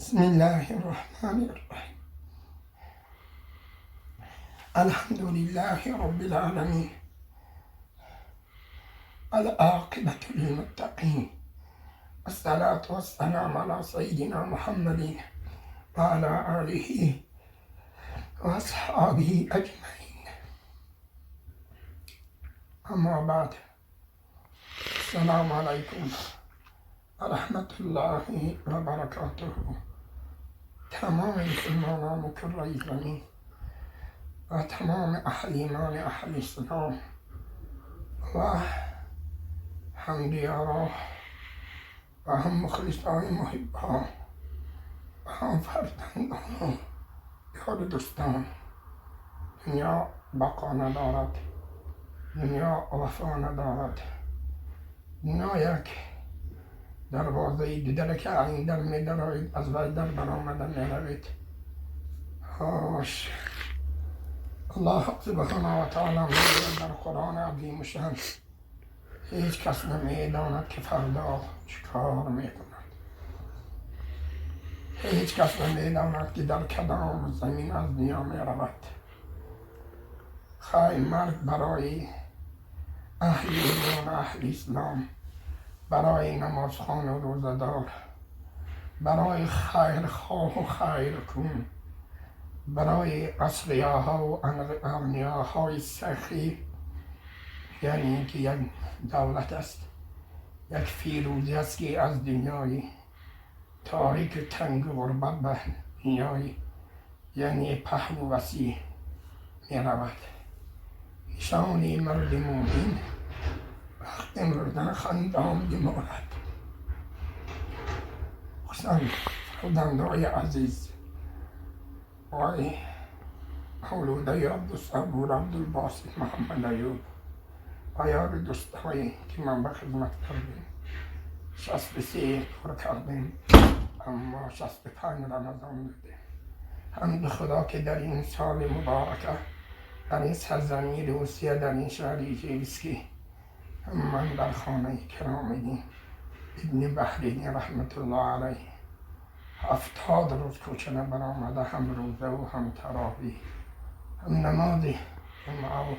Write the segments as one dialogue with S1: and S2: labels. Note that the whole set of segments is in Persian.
S1: بسم الله الرحمن الرحیم. الحمد لله رب العالمین. العاقبة للمتقین. الصلاة والسلام على سیدنا محمد و على آله و اصحابه اجمعین. اما بعد، السلام علیکم و رحمت الله و برکاته. تمام مسلمانان کره زمین و تمام اهل ایمان، اهل اسلام و هم دیارا و هم مخلصان محبان و هم فرزندان و یار دوستان. دنیا بقا ندارد، دنیا وفا ندارد. دنیا یک دروازه دیگر که این در می دارید، از وی در برآمدن نروید. الله سبحانه و تعالی میگوید در قرآن عظیم شان: هیچ کس نمیداند که فردا چیکار میکند. هیچ کس نمیداند که در کدام زمین از دنیا میرود. خیر مرگ برای اهل ایمان، اهل اسلام، برای نمازخوان و روزدار، برای خیر خواه و خیر کن، برای اصلیاها و اغنیاهای سخی، یعنی که یک دولت است، یک فیروزی است که از دنیای تاریک تنگ غربت به دنیای یعنی پهن و وسیع می رود. شان مرد مومن وقت مردن خندان بماند. خصوصا فرزندای عزیز آقای مولوده عبدالصبور عبدالباسط محمد ایوب و یار دوستایی که من به خدمت کردیم، 63 پر کردیم اما 65 رمضان بودیم. حمد خدا که در این سال مبارکه، در این سرزمین روسیه، در این شهر ایجیوسکی، من در خانه کرامدین ابن بحرین رحمت الله علیه 70 روز کوچه برآمده، هم روزه و هم تراویح، هم نماز جمعه و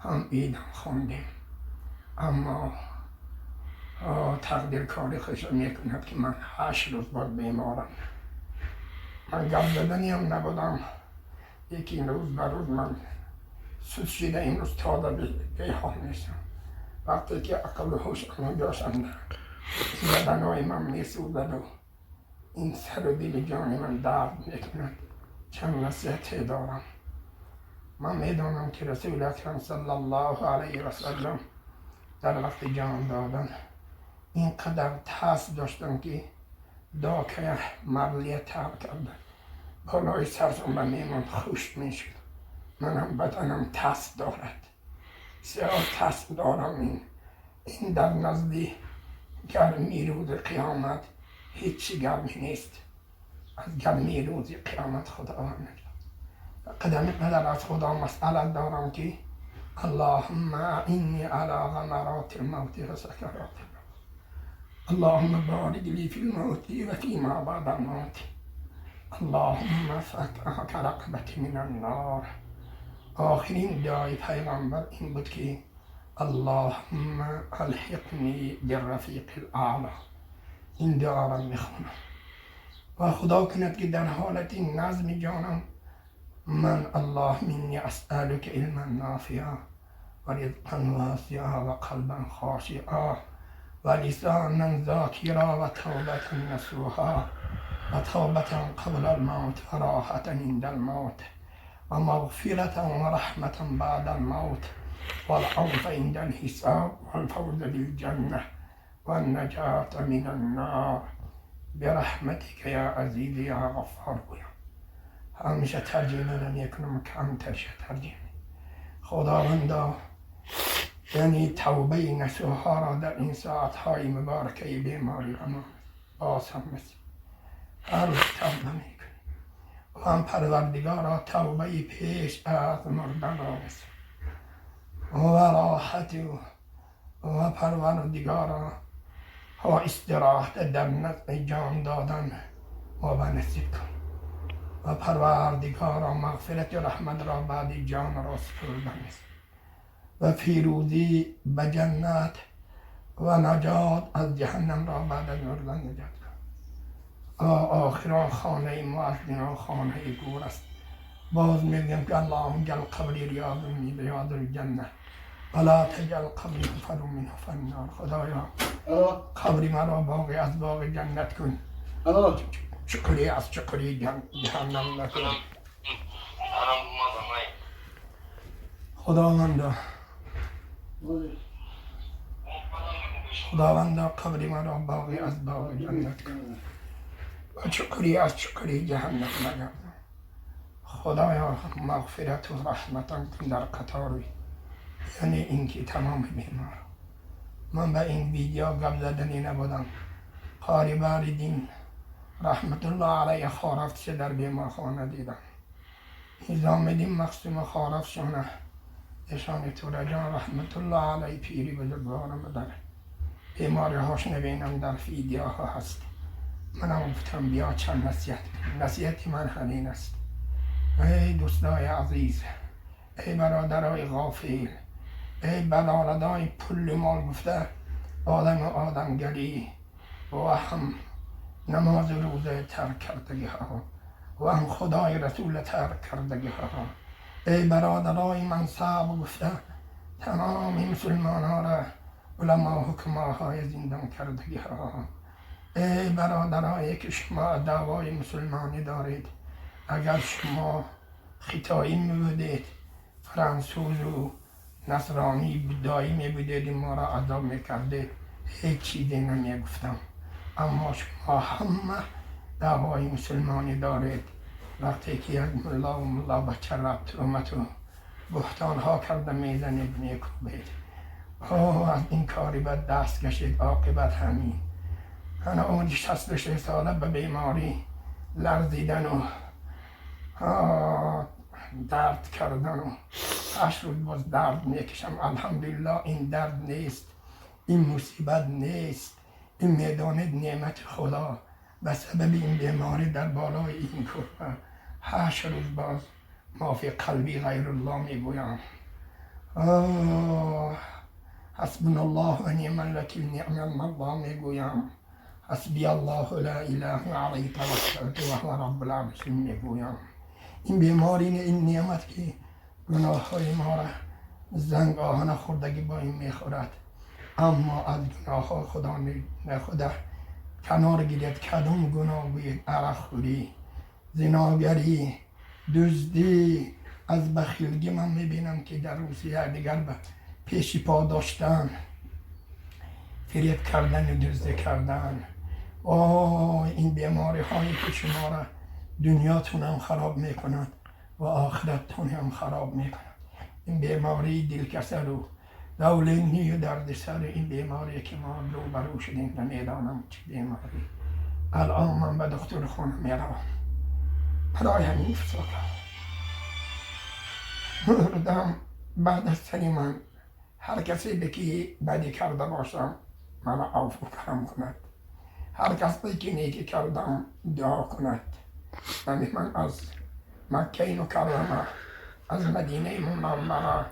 S1: هم عید خوندیم. اما تقدیر کاری خوش میکند که من 8 روز باید بیمارم. من گپ زدنی هم نبودم. یکی روز به روز من سوز شده، این روز تازه بیحال میشم. وقتی که عقل و هوش جاشم بدنهای من میسوزد و این سر و دل جان من درد میکند. چند نصیحتی دارم. من میدانم که رسول اکرم صلی الله علیه و سلم در وقت جان دادن اینقدر ترس داشتن که داکه مرلیه تر کردن، بالای سرشون به میمان خوش میشد. منم بدنم ترس دارد، سیاه ترس دارم. این در نزدی گرمی روز قیامت هیچی گرمی نیست. از گرمی روز قیامت خدا نجات. قدم قدر از خدا مسئله دارم که اللهم اینی علی غمرات الموت و سکرات الموت، اللهم بارک لی فی الموت و فیما بعد الموت، اللهم فکک رقبتی من النار. آخرین دعای پیغمبر این بود که اللهم الحقنی بالرفیق الاعلی. این دعا را میخونم و خدا کند که در حالت نظم جانم من الله منی اسألک علما نافعا و رزقا واسعا و قلبا خاشعا و لسانا ذاکرا و توبة نصوحا و توبة قبل الموت و راحة عند الموت و مغفرة و رحمة بعد الموت و العفو عند الحساب و الفوز بالجنة و النجاة من النار برحمتك یا عزیز یا غفار. گویم همیشه ترجمه نمیکنم، کمترش ترجمه. خداوندا یعنی توبه نصوحا را در این ساعتهای مبارکه بیماری اما باز هم مثل هر روز توبه میکنیم. و هم پروردگارا توبه پیش از مردن آرزو و راحت و پروردگارا و استراحت در نزد جان دادن ما به نصیب کن و پروردگارا مغفرت و رحمت را بعد جان را سپرده است و پیروزی به جنت و نجات از جهنم را بعد از مردن نجات کن. آخرا خانه مؤذن خانه گور است. باز میگم که اللهم جل قبری ریاض من ریاض الجنه ولا تجل قبری حفر من حفر النار. خدایا قبری مرا باغی از باغ جنت کن، چقری از چقری جهنم نکن. خداوندا قبری مرا باغی از باغ جنت کن و چقری از چقری جهنم نکن. خدایا مغفرت و رحمتم کن در قطاری، یعنی اینکه تمام بیمار. من به این ویدیو گپ زدنی نبودم. قاری باریدین رحمت الله علیه خارفت چه در بیمارخانه دیدم. نظام الدین مقسوم خارفت شونه اشان تورجان رحمت الله علیه پیری بزرگوارم در بیماری هاش نبینم در ویدیوها هست. منم گفتم بیا چند نصیحتی من همین است. ای دوستای عزیز، ای برادرای غافل، ای برادرای پول مال گفته آدم و آدمگری و هم نماز روزه ترک کردگی ها و هم خدای رسول ترک کردگی ها. ای برادرای منصب گفته تمام مسلمان ها را علما حکماهای زندان کردگی ها. ای برادرایی که شما دعوای مسلمانی دارید، اگر شما خطایی می بودید، فرانسوز و نصرانی بودایی می بودید، ما را عذاب می کردید، هیچ چیزی نمی گفتم. اما شما همه دعوای مسلمانی دارید. وقتی که یک ملا و ملا بچه را تهمت و بهتان ها کرده میزنید میکوبید. از این کاری بد دست کشید، عاقبت همین. انا اون 66 ساله به بیماری لرزیدن و درد کردن و 8 روز باز درد میکشم. الحمدلله این درد نیست، این مصیبت نیست، این میدانید نعمت خدا. به سبب این بیماری در بالای این کوه 8 روز باز ما فی قلبی غیر الله میگویم. حسبنا الله و نعم الوکیل، نعم المولا میگویم. حسبی الله لا اله علیه توکلت و هو رب العرش میگویم. این بیماری، این نعمت که گناه های ما را زنگ آهن خوردگی با این میخورد، اما از گناه ها خدا نخوده کنار گیرد. کدام گناه گوید؟ عرق خوری، زناگری، دزدی. از بخیلگی من میبینم که در روسیه دیگر به پیشی پا داشتن، فریب کردن و دزدی کردن. این بیماری هایی که شما را دنیاتون هم خراب میکند و آخرتتون هم خراب میکند. این بیماری دلکسر و دولینی و دردسر، این بیماری که ما روبرو شدیم نمیدانم چه بیماری. الان من به دکتر خونه میروم برای همین فساق مردم. بعد از سری من هر کسی بکی بدی کرده باشم من عفو کرم کند، هر کسی که نیکی کردم دعا کند. من از مکه مکرمه از مدینه منوره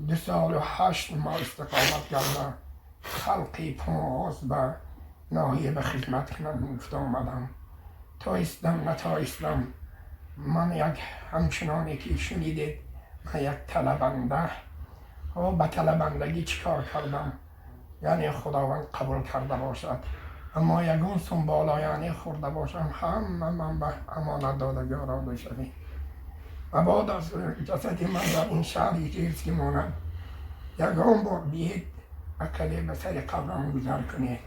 S1: 2 سال و 8 ماه استقامت کردم. خلقی پاس به ناحیه به خدمت کنم گفت آمدم. تایستم نتایستم، من یک همچنانی که شنیدید من یک طلبنده و به طلبندگی چیکار کردم یعنی خداوند قبول کرده باشد، اما یگون سنبالا یعنی خورده باشم همه من به امانت دادگی آورده شدیم. و بعد از جسدی من در این شهری که هیچ که ماند یگان بار بیاید اکلی به سر قبرم گذر کنید.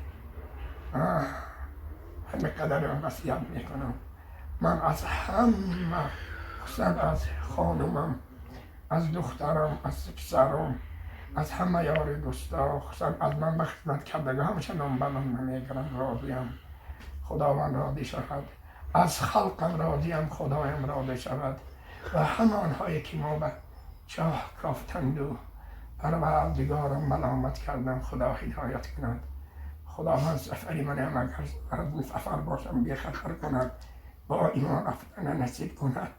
S1: همه قدر وصیت میکنم. من از همه، خصوصا از خانومم، از دخترم، از پسرم، از همه یار دوستا، خصوصا از من به خدمت کردگی همچنان به من نمیگرم. راضیم، خداوند راضی شود. از خلقم راضیم، خدایم راضی شود. و همانهایی که ما به چاه کافتند و پروردگارم ملامت کردم خدا هدایت کند. خداوند سفری من هم اگر از سفر باشم بی خطر کند. با ایمان رفتن نصیب کند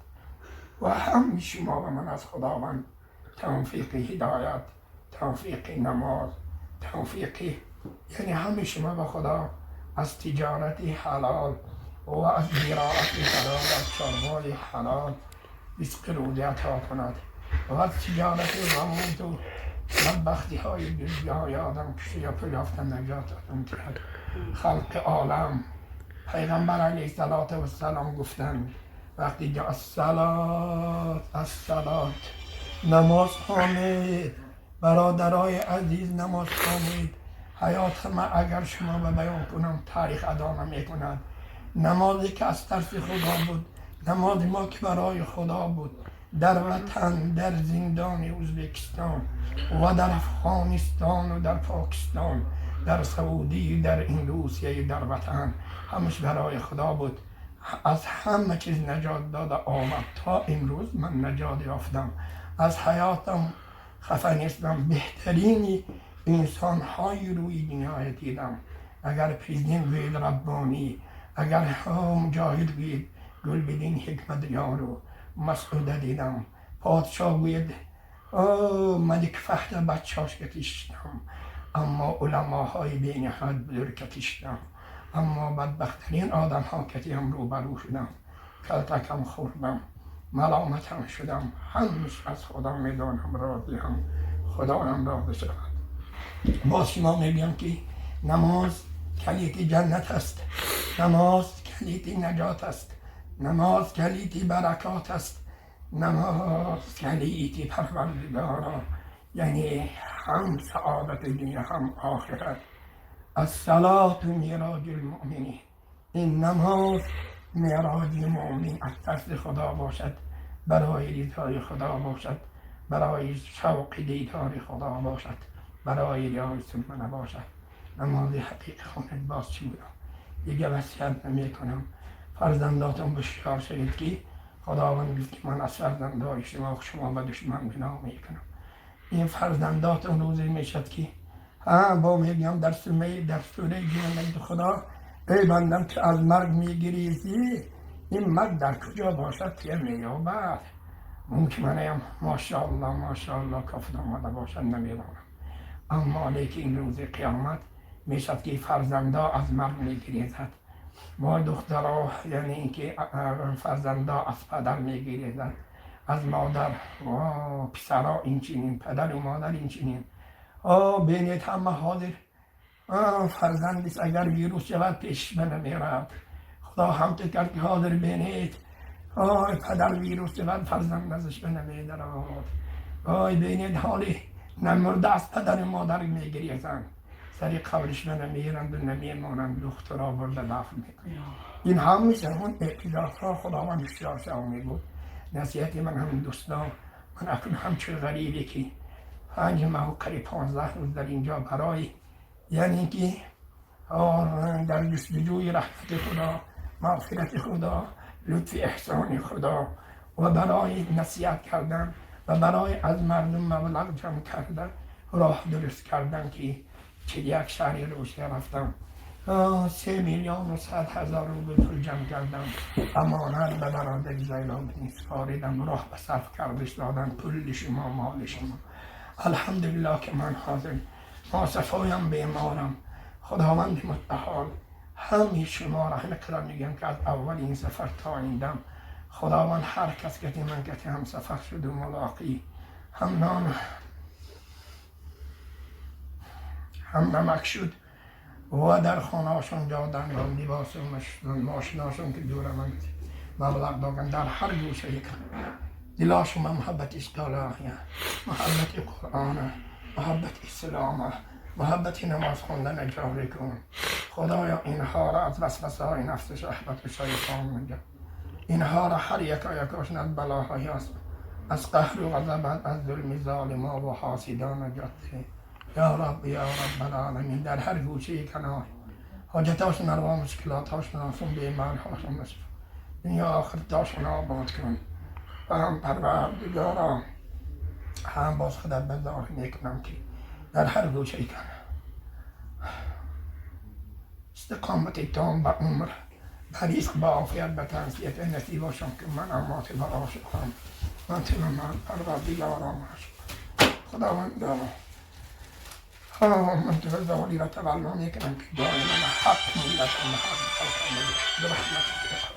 S1: و هم شما و من از خداوند توفیق هدایت، توفیق نماز، توفیق، یعنی همه شما به خدا از تجارت حلال و از زراعت حلال، از چاره‌های حلال رزق روزی عطا کند و از تجارت غموز و بدبختی های دنیای آدم کشی یا پیافتن نجات آدم کرد. خلق عالم پیغمبر علیه السلام گفتند وقتی جا الصلاة نماز خوانید، برادرای عزیز نماز خوانید. حیات ما اگر شما به بیان کنم تاریخ ادا نمی کند. نمازی که از طرف خدا بود، نماز ما که برای خدا بود، در وطن، در زندان ازبکستان و در افغانستان و در پاکستان، در سعودی، در روسیه، در وطن، همش برای خدا بود. از همه چیز نجات داده آمد تا امروز من نجات یافتم. از حیاتم خفه نیستم. بهترین انسان های روی دنیا دیدم. اگر پریزیدنت گوید ربانی، اگر مجاهد گوید گلبدین حکمت یارو، مسعود دیدم، پادشاه گوید ملک فهد بچهاش کتیشتم، اما علماهای بین حد بزرگتیشتم، اما بدبخترین آدم ها کتیم رو برو شدم، کلتکم خوردم، ملامتم شدم. همش از خدا میدانم راضی هم، خدایم راضی شود. باز شما میگم که نماز کلید جنت است، نماز کلید نجات است، نماز کلید برکات است، نماز کلید پروردگارا، یعنی هم سعادت دنیا هم آخرت. الصلاة معراج المؤمنین، این نماز معراج مؤمن از طرف خدا باشد، برای رضای خدا باشد، برای شوق دیدار خدا باشد، برای ریاض سنت باشد. نماز حقیقی خواند. باز چی بودم دیگه وصیت نمی کنم. فرزنداتم بسیار شدید که خداوند گفت که من از فرزندای شما به دشمن بنا می کنم. این فرزنداتم روزی می شد که با میگم در سوره جنت خدا، ای بندم که از مرگ می گریزی، این مرگ در کجا باشد که میابد؟ ممکن منم ماشاءالله کافر آمده باشد، نمیدانم. اما لیکن این روز قیامت میشد که فرزندا از مرگ میگریزد و دخترها، یعنی اینکه فرزندا از پدر میگریزد، از مادر و پسرها این چنین، پدر و مادر این چنین. بینید همه حاضر فرزندیست اگر ویروس شود پیش بنمیرد. خدا هم کرد که حاضر بینید پدر ویروس شود فرزند ازش بنمیدرد. بینید حالی نمرده از پدر و مادر میگریزند، سری قبرش بنمیرند و نمیمانند، دخترها برده دفن میکنند. این همیشه همون اعتراض ها خداوند بسیار میگود. نصیحتی من هم دوستان، من اکنون همچون غریبی که 5 ماه و قریب 15 روز در اینجا برای، یعنی که در جستجوی رحمت خدا، مغفرت خدا، لطف احسان خدا و برای نصیحت کردن و برای از مردم مبلغ جمع کردن، راه درست کردن که 41 شهر روسیه رفتم، 3,100,000 روبل پول جمع کردم، امانت به برادر زیلالدین سپاریدم، راه به صرف کردش دادن، پول شما مال شما. الحمدلله که من حاضر، ما صفایم بیمارم، خداوند متعال همه شما را همه قدر میگم که از اول این سفر تا ایندم خداوند هر کس که من که هم سفر شد و ملاقی، هم نان هم نمک شد و در خانهاشون جادن و لباس و ماشیناشون که دور من مبلغ دادن، در هر گوشه یک دلاشون محبت اصطلاحیه، محبت قرآن، محبت اسلام، محبت نماز خوندن جاری کن. خدایا اینها را از وسوسه های نفس شهوت و شیطان میگه، اینها را هر یکاشون از بلاهای است، از قهر و غضب، از ظلم ظالما و حاسدان نجات ده. یا رب العالمین، در هر گوشه کنار حاجتاشون و مشکلاتاشون آسون، بیمارهاشون نصف دنیا آخرتاشون آباد کن. و هم پروردگارا هم باز خدا بزار میکنم که در هر گوشه کنم استقامت تام به عمر مریض با عافیت به تنسیت نصیب باشم که من امات برا شدم من تیم من پروردگارم خداوندا من تو زوالی را تولم میکنم که دائما حق ملت و حق برحمتك